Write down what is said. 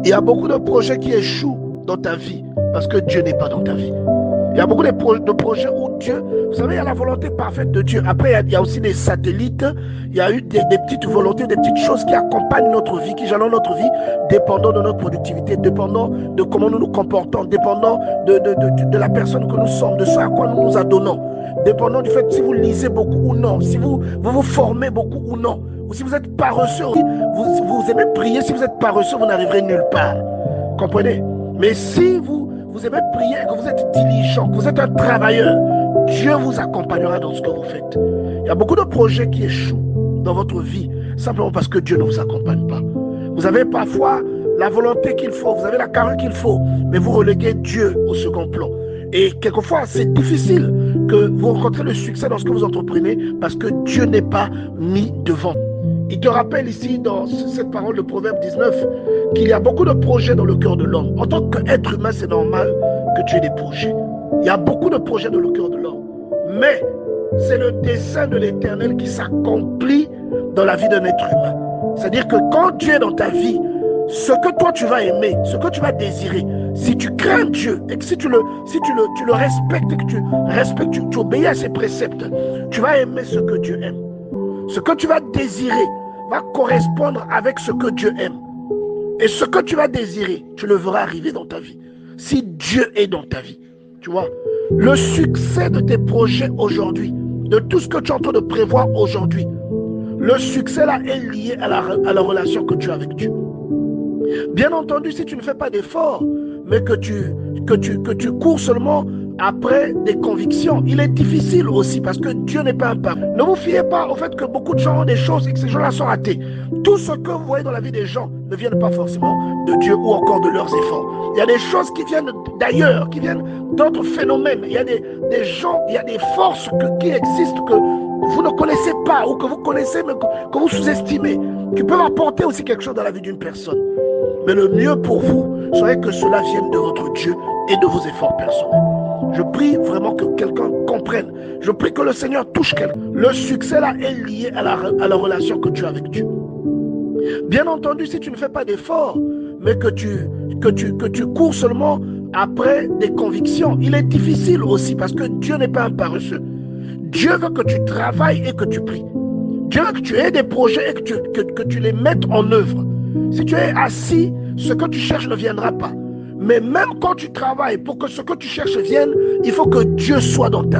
Il y a beaucoup de projets qui échouent dans ta vie parce que Dieu n'est pas dans ta vie. Il y a beaucoup de projets où Dieu, vous savez, il y a la volonté parfaite de Dieu. Après, il y a aussi des satellites, il y a eu des petites volontés, des petites choses qui accompagnent notre vie, qui jalonnent notre vie, dépendant de notre productivité, dépendant de comment nous nous comportons, dépendant de la personne que nous sommes, de ce à quoi nous nous adonnons, dépendant du fait si vous lisez beaucoup ou non, si vous formez beaucoup ou non, ou si vous êtes paresseux, vous aimez prier, si vous êtes paresseux, vous n'arriverez nulle part. Comprenez? Mais si vous aimez prier et que vous êtes diligent, que vous êtes un travailleur, Dieu vous accompagnera dans ce que vous faites. Il y a beaucoup de projets qui échouent dans votre vie, simplement parce que Dieu ne vous accompagne pas. Vous avez parfois la volonté qu'il faut, vous avez la carrure qu'il faut, mais vous reléguez Dieu au second plan. Et quelquefois, c'est difficile que vous rencontrez le succès dans ce que vous entreprenez parce que Dieu n'est pas mis devant. Il te rappelle ici, dans cette parole de Proverbe 19, qu'il y a beaucoup de projets dans le cœur de l'homme. En tant qu'être humain, c'est normal que tu aies des projets. Il y a beaucoup de projets dans le cœur de l'homme. Mais c'est le dessein de l'Éternel qui s'accomplit dans la vie d'un être humain. C'est-à-dire que quand Dieu est dans ta vie, ce que toi tu vas aimer, ce que tu vas désirer, si tu crains Dieu et que si tu le respectes et que tu obéis à ses préceptes, tu vas aimer ce que Dieu aime. Ce que tu vas désirer va correspondre avec ce que Dieu aime. Et ce que tu vas désirer, tu le verras arriver dans ta vie. Si Dieu est dans ta vie, tu vois, le succès de tes projets aujourd'hui, de tout ce que tu es en train de prévoir aujourd'hui, le succès là est lié à la relation que tu as avec Dieu. Bien entendu, si tu ne fais pas d'efforts, mais que tu cours seulement après des convictions, il est difficile aussi parce que Dieu n'est pas un papa. Ne vous fiez pas au fait que beaucoup de gens ont des choses et que ces gens-là sont ratés. Tout ce que vous voyez dans la vie des gens ne viennent pas forcément de Dieu ou encore de leurs efforts. Il y a des choses qui viennent d'ailleurs, qui viennent d'autres phénomènes. Il y a des gens, il y a des forces qui existent que vous ne connaissez pas ou que vous connaissez mais que vous sous-estimez, qui peuvent apporter aussi quelque chose dans la vie d'une personne. Mais le mieux pour vous serait que cela vienne de votre Dieu et de vos efforts personnels. Je prie vraiment que quelqu'un comprenne. Je prie que le Seigneur touche quelqu'un. Le succès là est lié à la relation que tu as avec Dieu. Bien entendu, si tu ne fais pas d'efforts, mais que tu cours seulement après des convictions, il est difficile aussi parce que Dieu n'est pas un paresseux. Dieu veut que tu travailles et que tu pries. Dieu veut que tu aies des projets et que tu les mettes en œuvre. Si tu es assis, ce que tu cherches ne viendra pas. Mais même quand tu travailles, pour que ce que tu cherches vienne, il faut que Dieu soit dans ta vie.